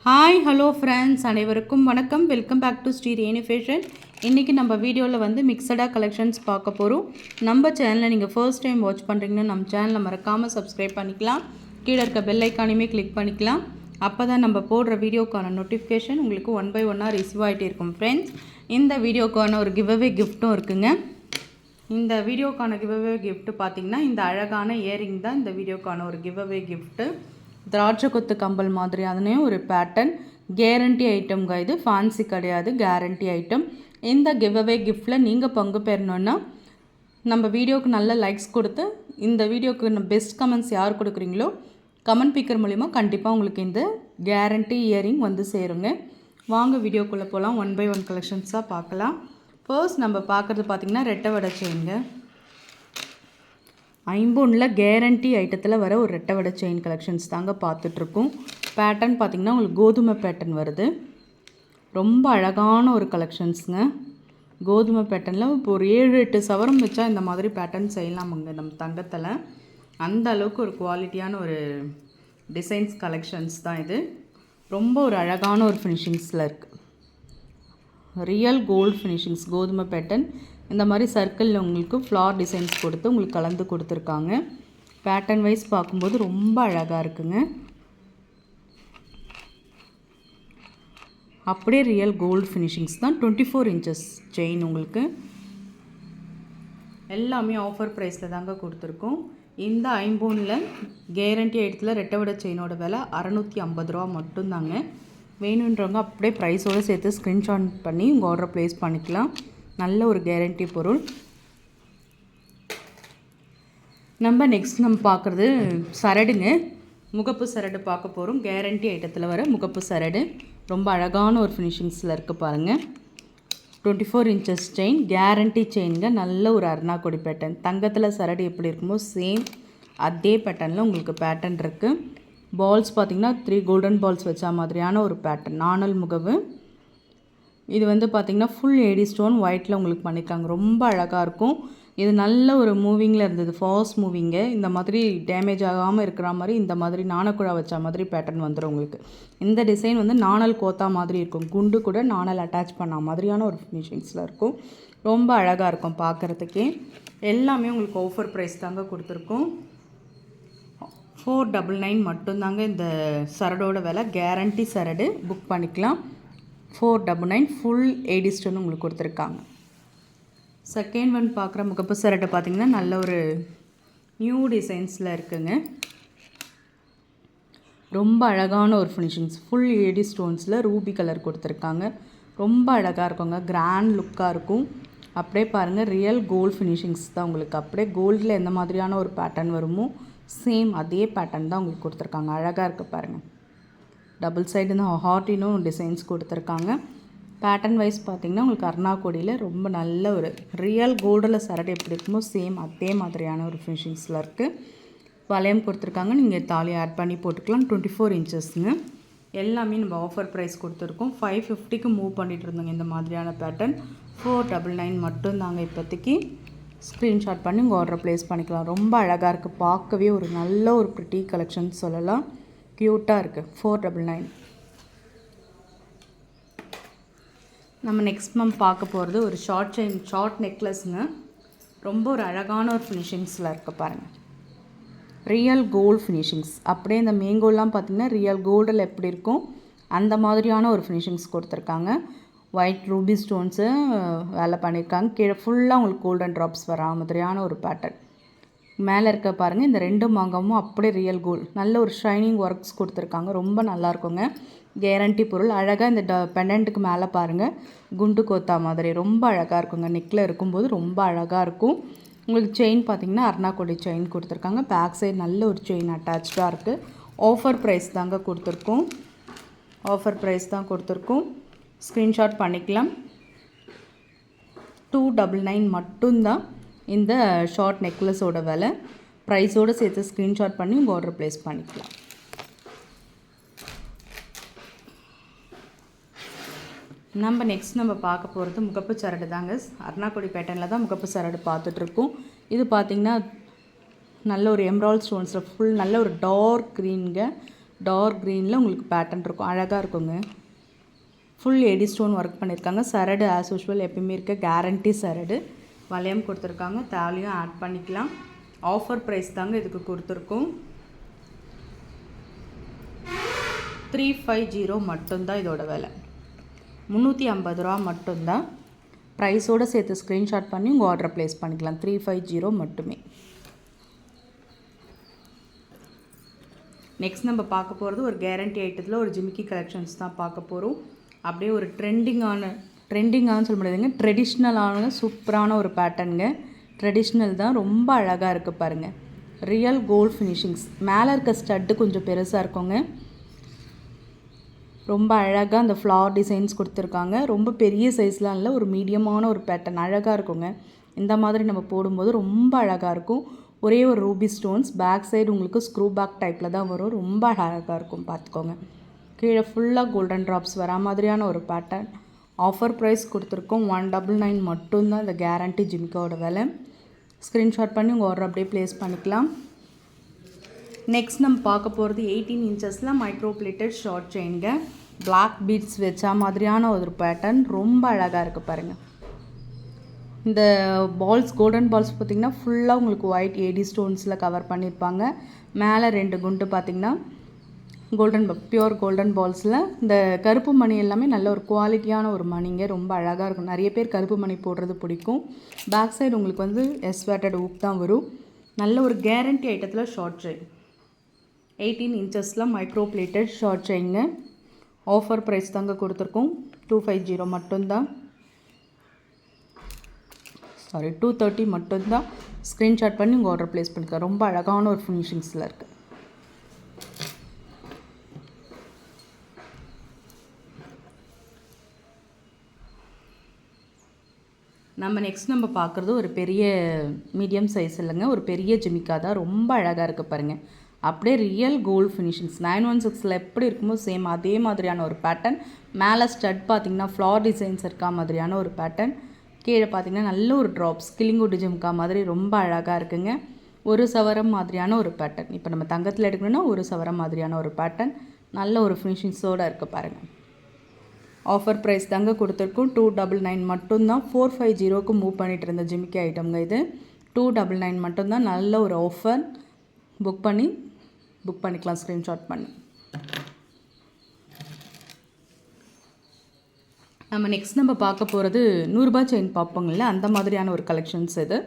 Hi hello friends, அனைவருக்கும் வணக்கம். Welcome back to Sri Renu fashion. இன்றைக்கி நம்ம வீடியோவில் வந்து மிக்சடாக கலெக்ஷன்ஸ் பார்க்க போகிறோம். நம்ம சேனலை நீங்கள் ஃபர்ஸ்ட் டைம் வாட்ச் பண்ணுறீங்கன்னா நம்ம சேனலை மறக்காமல் சப்ஸ்கிரைப் பண்ணிக்கலாம். கீழே இருக்க பெல் ஐக்கானையுமே கிளிக் பண்ணிக்கலாம். அப்போ தான் நம்ம போடுற வீடியோக்கான நோட்டிஃபிகேஷன் உங்களுக்கு ஒன் பை ஒன்னாக ரிசீவ் ஆகிட்டே இருக்கும். ஃப்ரெண்ட்ஸ், இந்த வீடியோக்கான ஒரு கிவ்அவே கிஃப்ட்டும் இருக்குங்க. இந்த வீடியோக்கான கிவ்அவே கிஃப்ட்டு பார்த்திங்கன்னா இந்த அழகான இயரிங் தான் இந்த வீடியோக்கான ஒரு கிவ்அவே கிஃப்ட்டு. திராட்சை கொத்து கம்பல் மாதிரி அதுலேயும் ஒரு பேட்டர்ன். கேரண்டி ஐட்டம்ங்க, இது ஃபேன்சி கிடையாது, கேரண்டி ஐட்டம். இந்த கிவ்அவே கிஃப்ட்டில் நீங்கள் பங்கு பெறணுன்னா நம்ம வீடியோவுக்கு நல்ல லைக்ஸ் கொடுத்து இந்த வீடியோவுக்கு பெஸ்ட் கமெண்ட்ஸ் யார் கொடுக்குறீங்களோ கமெண்ட் பிக்கர் மூலிமா கண்டிப்பாக உங்களுக்கு இந்த கேரண்டி இயரிங் வந்து சேருங்க. வாங்க வீடியோக்குள்ளே போகலாம். ஒன் பை ஒன் கலெக்ஷன்ஸாக பார்க்கலாம். ஃபர்ஸ்ட் நம்ம பார்க்குறது பார்த்திங்கன்னா ரெட்டை வடை செயின்ங்க. ஐம்பொன்னில் கேரண்டி ஐட்டத்தில் வர ஒரு ரெட்டை வடை செயின் கலெக்ஷன்ஸ் தாங்க பார்த்துட்ருக்கோம். பேட்டர்ன் பார்த்திங்கன்னா உங்களுக்கு கோதுமை பேட்டர்ன் வருது. ரொம்ப அழகான ஒரு கலெக்ஷன்ஸுங்க. கோதுமை பேட்டர்னில் இப்போ ஒரு 7-8 சவரம் வச்சா இந்த மாதிரி பேட்டர்ன் செய்யலாமுங்க நம்ம தங்கத்தில். அந்த அளவுக்கு ஒரு குவாலிட்டியான ஒரு டிசைன்ஸ் கலெக்ஷன்ஸ் தான் இது. ரொம்ப ஒரு அழகான ஒரு ஃபினிஷிங்ஸில் இருக்குது. ரியல் கோல்டு ஃபினிஷிங்ஸ் கோதுமை பேட்டர்ன். இந்த மாதிரி சர்க்கிளில் உங்களுக்கு ஃப்ளார் டிசைன்ஸ் கொடுத்து உங்களுக்கு கலந்து கொடுத்துருக்காங்க. பேட்டர்ன் வைஸ் பார்க்கும்போது ரொம்ப அழகாக இருக்குங்க. அப்படியே ரியல் கோல்டு ஃபினிஷிங்ஸ் தான். 24 இன்ச்சஸ் செயின் உங்களுக்கு எல்லாமே ஆஃபர் ப்ரைஸில் தாங்க கொடுத்துருக்கோம். இந்த ஐம்பொன்னில் கேரண்டி ஐட்டத்தில் ரெட்டை வடை செயினோட விலை 650 ரூபா மட்டும்தாங்க. வேணுன்றவங்க அப்படியே ப்ரைஸோடு சேர்த்து ஸ்க்ரீன்ஷாட் பண்ணி உங்கள் ஆர்டரை ப்ளேஸ் பண்ணிக்கலாம். நல்ல ஒரு கேரண்டி பொருள். நம்ம பார்க்குறது சரடுங்க. முகப்பு சரடு பார்க்க போகிறோம். கேரண்டி ஐட்டத்தில் வர முகப்பு சரடு ரொம்ப அழகான ஒரு ஃபினிஷிங்ஸில் இருக்குது பாருங்கள். 24 இன்ச்சஸ் செயின், கேரண்டி செயின்ங்க. நல்ல ஒரு அருணாக்கொடி பேட்டர்ன். தங்கத்தில் சரடு எப்படி இருக்குமோ சேம் அதே பேட்டர்னில் உங்களுக்கு பேட்டர்ன் இருக்குது. பால்ஸ் பார்த்திங்கன்னா 3 கோல்டன் பால்ஸ் வச்சா மாதிரியான ஒரு பேட்டர்ன். நாணல் முகவு. இது வந்து பார்த்திங்கன்னா ஃபுல் ஏடி ஸ்டோன் ஒயிட்டில் உங்களுக்கு பண்ணியிருக்காங்க. ரொம்ப அழகாக இருக்கும். இது நல்ல ஒரு மூவிங்கில் இருந்தது, ஃபாஸ்ட் மூவிங்கு. இந்த மாதிரி டேமேஜ் ஆகாமல் இருக்கிற மாதிரி இந்த மாதிரி நாணக்குழா வச்ச மாதிரி பேட்டர்ன் வந்துடும் உங்களுக்கு. இந்த டிசைன் வந்து நாணல் கோத்தா மாதிரி இருக்கும். குண்டு கூட நாணல் அட்டாச் பண்ண மாதிரியான ஒரு ஃபினிஷிங்ஸில் இருக்கும். ரொம்ப அழகாக இருக்கும் பார்க்குறதுக்கே. எல்லாமே உங்களுக்கு ஆஃபர் ப்ரைஸ் தாங்க கொடுத்துருக்கோம். 499 மட்டும்தாங்க இந்த சரடோட விலை. கேரண்டி சரடு புக் பண்ணிக்கலாம். 499 ஃபுல் ஏடி ஸ்டோன் உங்களுக்கு கொடுத்துருக்காங்க. செகண்ட் ஒன் பார்க்குற முகப்பு சரட்டை பார்த்திங்கன்னா நல்ல ஒரு நியூ டிசைன்ஸில் இருக்குங்க. ரொம்ப அழகான ஒரு ஃபினிஷிங்ஸ். ஃபுல் ஏடி ஸ்டோன்ஸில் ரூபி கலர் கொடுத்துருக்காங்க. ரொம்ப அழகாக இருக்குங்க. கிராண்ட் லுக்காக இருக்கும். அப்படியே பாருங்கள், ரியல் கோல்டு ஃபினிஷிங்ஸ் தான் உங்களுக்கு. அப்படியே கோல்டில் எந்த மாதிரியான ஒரு பேட்டர்ன் வருமோ சேம் அதே பேட்டர்ன் தான் உங்களுக்கு கொடுத்துருக்காங்க. அழகாக இருக்குது பாருங்கள். டபுள் சைடு தான் ஹார்ட்டினும் டிசைன்ஸ் கொடுத்துருக்காங்க. பேட்டர்ன் வைஸ் பார்த்திங்கன்னா உங்களுக்கு அருணாக்கொடியில் ரொம்ப நல்ல ஒரு ரியல் கோல்டில் சரடு எப்படி இருக்குமோ சேம் அதே மாதிரியான ஒரு ஃபினிஷிங்ஸில் இருக்குது. வளையம் கொடுத்துருக்காங்க. நீங்கள் தாலி ஆட் பண்ணி போட்டுக்கலாம். 24 இன்ச்சஸ்ங்க. எல்லாமே நம்ம ஆஃபர் ப்ரைஸ் கொடுத்துருக்கோம். 550க்கு மூவ் பண்ணிகிட்டு இருந்தோங்க இந்த மாதிரியான பேட்டர்ன். 499 மட்டும்தாங்க இப்போதைக்கு. ஸ்க்ரீன்ஷாட் பண்ணி உங்கள் ஆர்டரை ப்ளேஸ் பண்ணிக்கலாம். ரொம்ப அழகாக இருக்குது. பார்க்கவே ஒரு நல்ல ஒரு ப்ரிட்டி கலெக்ஷன் சொல்லலாம். க்யூட்டாக இருக்குது. 499. நம்ம நெக்ஸ்ட் பார்க்க போகிறது ஒரு ஷார்ட் செயின், ஷார்ட் நெக்லஸ்ங்க. ரொம்ப ஒரு அழகான ஒரு ஃபினிஷிங்ஸில் இருக்குது பாருங்கள். Real gold finishings. அப்படியே இந்த மேங்கோலாம் பார்த்திங்கன்னா ரியல் கோல்டில் எப்படி இருக்கும் அந்த மாதிரியான ஒரு ஃபினிஷிங்ஸ் கொடுத்துருக்காங்க. ஒயிட் ரூபி ஸ்டோன்ஸு வேலை பண்ணியிருக்காங்க. கீழே ஃபுல்லாக உங்களுக்கு கோல்டன் ட்ராப்ஸ் வரா மாதிரியான ஒரு பேட்டர்ன். மேலே இருக்க பாருங்கள், இந்த 2 மாங்காவும் அப்படியே ரியல் கோல்டு. நல்ல ஒரு ஷைனிங் ஒர்க்ஸ் கொடுத்துருக்காங்க. ரொம்ப நல்லாயிருக்குங்க. கேரண்டி பொருள். அழகாக இந்த பெண்டன்ட்டுக்கு மேலே பாருங்கள், குண்டு கோத்தா மாதிரி ரொம்ப அழகாக இருக்குங்க. நெக்கில் இருக்கும்போது ரொம்ப அழகாக இருக்கும். உங்களுக்கு செயின் பார்த்திங்கன்னா அருணாக்கொடி செயின் கொடுத்துருக்காங்க. பேக் சைடு நல்ல ஒரு செயின் அட்டாச்சாக இருக்குது. ஆஃபர் ப்ரைஸ் தாங்க கொடுத்துருக்கோம். ஆஃபர் ப்ரைஸ் தான் கொடுத்துருக்கோம். ஸ்க்ரீன்ஷாட் பண்ணிக்கலாம். 299 மட்டும்தான் இந்த ஷார்ட் நெக்லஸோட விலை. ப்ரைஸோடு சேர்த்து ஸ்க்ரீன்ஷாட் பண்ணி உங்கள் ஆர்டர் ப்ளேஸ் பண்ணிக்கலாம். நம்ம பார்க்க போகிறது முகப்பு சரடு தாங்க. அருணாக்கொடி பேட்டர்னில் தான் முகப்பு சரடு பார்த்துட்ருக்கோம். இது பார்த்திங்கன்னா நல்ல ஒரு எம்ராய்ட் ஸ்டோன்ஸில் ஃபுல் நல்ல ஒரு டார்க் க்ரீனுங்க. டார்க் க்ரீனில் உங்களுக்கு பேட்டர்ன் இருக்கும், அழகாக இருக்குங்க. ஃபுல் எடி ஸ்டோன் ஒர்க் பண்ணியிருக்காங்க. சரடு ஆஸ் யூஷுவல் எப்பயுமே இருக்க கேரண்டி சரடு. வளையம் கொடுத்துருக்காங்க, தாலியும் ஆட் பண்ணிக்கலாம். ஆஃபர் ப்ரைஸ் தாங்க இதுக்கு கொடுத்துருக்கோம். 350 மட்டும்தான் இதோட விலை. 350 ரூபா மட்டும்தான். ப்ரைஸோடு சேர்த்து ஸ்க்ரீன்ஷாட் பண்ணி உங்கள் ஆர்டரை ப்ளேஸ் பண்ணிக்கலாம். 350 மட்டுமே. நெக்ஸ்ட் நம்ம பார்க்க போகிறது ஒரு கேரண்டி ஐட்டத்தில் ஒரு ஜிமிக்கி கலெக்ஷன்ஸ் தான் பார்க்க போகிறோம். அப்படியே ஒரு ட்ரெண்டிங்கானு சொல்ல முடியாதுங்க, ட்ரெடிஷ்னலான சூப்பரான ஒரு பேட்டர்னுங்க. ட்ரெடிஷ்னல் தான், ரொம்ப அழகாக இருக்குது பாருங்கள். Real gold finishings. மேலே இருக்க ஸ்டட்டு கொஞ்சம் பெருசாக இருக்குங்க. ரொம்ப அழகாக அந்த ஃப்ளார் டிசைன்ஸ் கொடுத்துருக்காங்க. ரொம்ப பெரிய சைஸ்லாம் இல்லை, ஒரு மீடியமான ஒரு பேட்டர்ன் அழகாக இருக்குங்க. இந்த மாதிரி நம்ம போடும்போது ரொம்ப அழகாக இருக்கும். ஒரே ஒரு ரூபி ஸ்டோன்ஸ். பேக் சைடு உங்களுக்கு ஸ்க்ரூ பேக் டைப்பில் தான் வரும். ரொம்ப அழகாக இருக்கும், பார்த்துக்கோங்க. கீழே ஃபுல்லாக கோல்டன் ட்ராப்ஸ் வரா மாதிரியான ஒரு பேட்டர்ன். ஆஃபர் ப்ரைஸ் கொடுத்துருக்கோம். 199 மட்டும்தான் இந்த கேரண்டி ஜிமிக்காவோட விலை. ஸ்க்ரீன்ஷாட் பண்ணி உங்கள் ஆர்டர் அப்படியே ப்ளேஸ் பண்ணிக்கலாம். நெக்ஸ்ட் நம்ம பார்க்க போகிறது 18 இன்ச்சஸில் மைக்ரோ பிளேட்டட் ஷார்ட் செயின்ங்க. பிளாக் பீட்ஸ் வச்சா மாதிரியான ஒரு பேட்டர்ன். ரொம்ப அழகாக இருக்குது பாருங்கள். இந்த பால்ஸ், கோல்டன் பால்ஸ் பார்த்திங்கன்னா ஃபுல்லாக உங்களுக்கு ஒயிட் ஏடி ஸ்டோன்ஸில் கவர் பண்ணியிருப்பாங்க. மேலே 2 குண்டு பார்த்திங்கன்னா பியூர் கோல்டன் பால்ஸில். இந்த கருப்பு மணி எல்லாமே நல்ல ஒரு குவாலிட்டியான ஒரு மணிங்க. ரொம்ப அழகாக இருக்கும். நிறைய பேர் கருப்பு மணி போடுறது பிடிக்கும். பேக் சைடு உங்களுக்கு வந்து எஸ்வேட்டட் ஊக் தான் வரும். நல்ல ஒரு கேரண்டி ஐட்டத்தில் ஷார்ட் செயின். 18 இன்ச்சஸில் மைக்ரோ பிளேட்டட் ஷார்ட் செயின்ங்க. ஆஃபர் ப்ரைஸ் தாங்க கொடுத்துருக்கோம். 250 மட்டும்தான். 230 மட்டும்தான். ஸ்க்ரீன்ஷாட் பண்ணி உங்கள் ஆர்டர் ப்ளேஸ் பண்ணிக்கலாம். ரொம்ப அழகான ஒரு ஃபினிஷிங்ஸில் இருக்குது. நம்ம பார்க்குறது ஒரு பெரிய மீடியம் சைஸ் இல்லைங்க, ஒரு பெரிய ஜிமிக்கா தான். ரொம்ப அழகாக இருக்குது பாருங்கள். அப்படியே ரியல் கோல்டு ஃபினிஷிங்ஸ். 916 எப்படி இருக்குமோ சேம் அதே மாதிரியான ஒரு பேட்டர்ன். மேலே ஸ்டட் பார்த்திங்கன்னா ஃப்ளார் டிசைன்ஸ் இருக்கா மாதிரியான ஒரு பேட்டர்ன். கீழே பார்த்திங்கன்னா நல்ல ஒரு ட்ராப்ஸ் கிளிங்குட் ஜிம்கா மாதிரி ரொம்ப அழகாக இருக்குங்க. ஒரு சவரம் மாதிரியான ஒரு பேட்டர்ன். இப்போ நம்ம தங்கத்தில் எடுக்கணும்னா ஒரு சவரம் மாதிரியான ஒரு பேட்டர்ன். நல்ல ஒரு ஃபினிஷிங்ஸோடு இருக்குது பாருங்கள். ஆஃபர் ப்ரைஸ் தாங்க கொடுத்துருக்கோம். 299 மட்டும்தான். 450க்கு மூவ் பண்ணிகிட்டு இருந்த ஜிமிக்கி ஐட்டம்ங்க இது. 299 மட்டும்தான். நல்ல ஒரு ஆஃபர். புக் பண்ணிக்கலாம் ஸ்க்ரீன்ஷாட் பண்ணி. நம்ம பார்க்க போகிறது 100 ரூபாய் செயின் பார்ப்போங்கள்ல, அந்த மாதிரியான ஒரு கலெக்ஷன்ஸ் இது.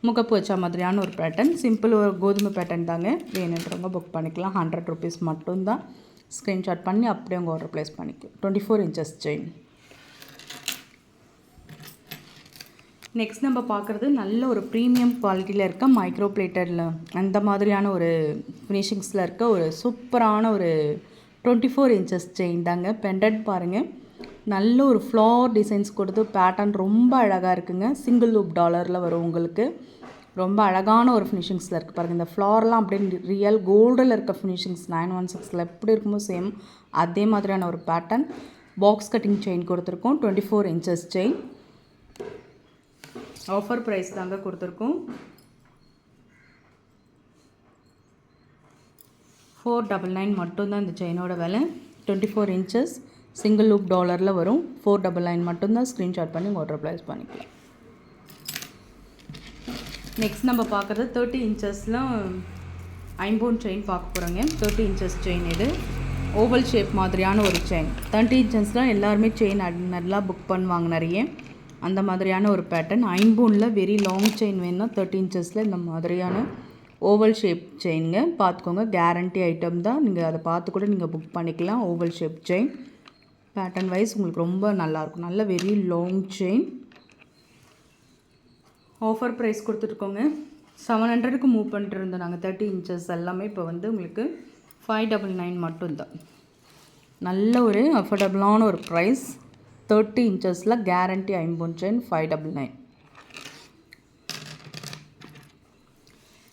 முகப்பு வச்சா மாதிரியான ஒரு பேட்டர்ன். சிம்பிள் ஒரு கோதுமை பேட்டர்ன் தாங்க. வேணுன்றவங்க புக் பண்ணிக்கலாம். 100 rupees மட்டும்தான். ஸ்க்ரீன்ஷாட் பண்ணி அப்படியே உங்கள் ஆர்டர் ப்ளேஸ் பண்ணிக்கலாம். 24 inches செயின். நெக்ஸ்ட் நம்ம பார்க்குறது நல்ல ஒரு ப்ரீமியம் குவாலிட்டியில் இருக்க மைக்ரோ பிளேட்டரில் அந்த மாதிரியான ஒரு ஃபினிஷிங்ஸில் இருக்க ஒரு சூப்பரான ஒரு 24 inches செயின் தாங்க. பெண்டட் பாருங்கள். நல்ல ஒரு ஃப்ளார் டிசைன்ஸ் கொடுத்து பேட்டர்ன் ரொம்ப அழகாக இருக்குங்க. சிங்கிள் லூப் டாலரில் வரும் உங்களுக்கு. ரொம்ப அழகான ஒரு ஃபினிஷிங்ஸில் இருக்குது பாருங்கள். இந்த ஃப்ளார்லாம் அப்படியே ரியல் கோல்டில் இருக்க ஃபினிஷிங்ஸ். 916 எப்படி இருக்குமோ சேம் அதே மாதிரியான ஒரு பேட்டர்ன். பாக்ஸ் கட்டிங் செயின் கொடுத்துருக்கோம். 24 inches செயின். ஆஃபர் ப்ரைஸ் தாங்க கொடுத்துருக்கோம். 499 மட்டும்தான் இந்த செயினோட விலை. 24 inches சிங்கிள் லூப் டாலரில் வரும். 499 மட்டும்தான். ஸ்க்ரீன்ஷாட் பண்ணி ஆர்டர் ப்ளேஸ் பண்ணிக்கலாம். நெக்ஸ்ட் நம்ம பார்க்குறது 30 inchஸில் ஐம்பொன் செயின் பார்க்க போகிறோங்க. 30 inches செயின் இது. ஓவல் ஷேப் மாதிரியான ஒரு செயின். 30 inchஸ்லாம் எல்லாருமே செயின் நல்லா புக் பண்ணுவாங்க நிறைய. அந்த மாதிரியான ஒரு பேட்டர்ன். ஐம்பொனில் வெரி லாங் செயின் வேணும்னா 30 inchஸில் இந்த மாதிரியான ஓவல் ஷேப் செயினுங்க. பார்த்துக்கோங்க, கேரண்டி ஐட்டம் தான். நீங்கள் அதை பார்த்து கூட நீங்கள் புக் பண்ணிக்கலாம். Oval shape chain pattern wise உங்களுக்கு ரொம்ப நல்லாயிருக்கும். நல்ல very long chain. Offer price கொடுத்துருக்கோங்க. 700க்கு மூவ் பண்ணிட்டு இருந்தோம் நாங்கள். 30 inches எல்லாமே இப்போ வந்து உங்களுக்கு 599 மட்டும்தான். நல்ல ஒரு அஃபோர்டபுளான ஒரு ப்ரைஸ். 30 inchஸில் கேரண்டி ஐம்பொன் செயின் 599.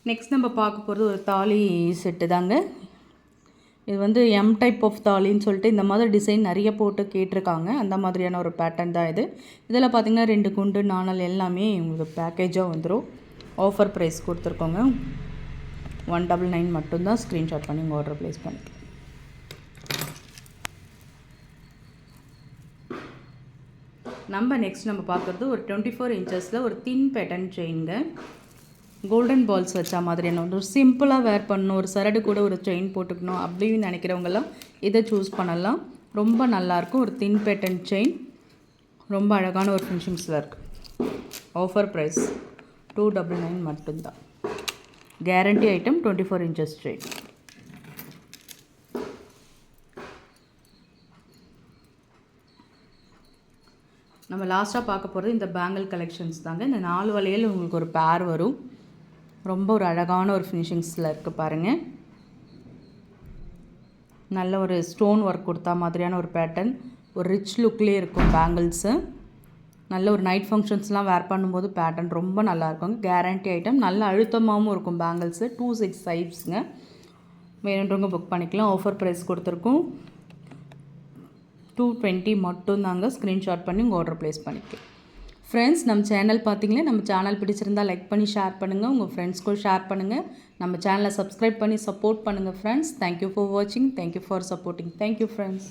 நெக்ஸ்ட் நம்ம பார்க்க போகிறது ஒரு தாலி செட்டு தாங்க. இது வந்து எம் டைப் ஆஃப் தாலின்னு சொல்லிட்டு இந்த மாதிரி டிசைன் நிறைய போட்டு கேட்டிருக்காங்க. அந்த மாதிரியான ஒரு பேட்டர்ன் தான் இது. இதில் பார்த்திங்கன்னா 2 குண்டு நாணல் எல்லாமே உங்களுக்கு பேக்கேஜாக வந்துடும். Offer price கொடுத்துருக்கோங்க. 199 மட்டும்தான். ஸ்க்ரீன்ஷாட் பண்ணி உங்கள் ஆர்டர் ப்ளேஸ் பண்ணிக்கலாம். நம்ம நெக்ஸ்ட் நம்ம பார்க்குறது ஒரு 24 இன்ச்சஸில் ஒரு தின் பேட்டர்ன் செயின்ங்க. கோல்டன் பால்ஸ் வச்சா மாதிரியான ஒரு சிம்பிளாக வேர் பண்ணணும், ஒரு சரடு கூட ஒரு செயின் போட்டுக்கணும் அப்படின்னு நினைக்கிறவங்கெல்லாம் இதை சூஸ் பண்ணலாம். ரொம்ப நல்லாயிருக்கும். ஒரு தின் பேட்டர்ன் செயின், ரொம்ப அழகான ஒரு ஃபினிஷிங்ஸில் இருக்குது. ஆஃபர் ப்ரைஸ் 299 மட்டும்தான். Guarantee item 24 inches chain. நம்ம லாஸ்ட்டாக பார்க்க போகிறது இந்த பேங்கிள் கலெக்ஷன்ஸ் தாங்க. இந்த 4 வளையல் உங்களுக்கு ஒரு பேர் வரும். ரொம்ப ஒரு அழகான ஒரு ஃபினிஷிங்ஸில் இருக்குது பாருங்கள். நல்ல ஒரு ஸ்டோன் ஒர்க் கொடுத்தா மாதிரியான ஒரு பேட்டர்ன், ஒரு ரிச் லுக்லேயே இருக்கும் பேங்கிள்ஸு. நல்ல ஒரு நைட் ஃபங்க்ஷன்ஸ்லாம் வேர் பண்ணும்போது பேட்டர்ன் ரொம்ப நல்லாயிருக்கும். கேரண்டி ஐட்டம், நல்ல அழுத்தமாகவும் இருக்கும் பேங்கிள்ஸு. 26 சைஸ்ங்க. வேணுன்றவங்க புக் பண்ணிக்கலாம். ஆஃபர் ப்ரைஸ் கொடுத்துருக்கோம் 220 மட்டும்தாங்க. ஸ்க்ரீன்ஷாட் பண்ணி உங்கள் ஆர்டர் ப்ளேஸ் பண்ணிக்கலாம். ஃப்ரெண்ட்ஸ், நம்ம சேனல் பார்த்தீங்களா, நம்ம சேனல் பிடிச்சிருந்தால் லைக் பண்ணி ஷேர் பண்ணுங்கள், உங்கள் ஃப்ரெண்ட்ஸ்க்கும் ஷேர் பண்ணுங்கள். நம்ம சேனலை சப்ஸ்கிரைப் பண்ணி சப்போர்ட் பண்ணுங்கள் ஃப்ரெண்ட்ஸ். தேங்க்யூ ஃபார் வாட்சிங். Thank you for supporting. Thank you friends.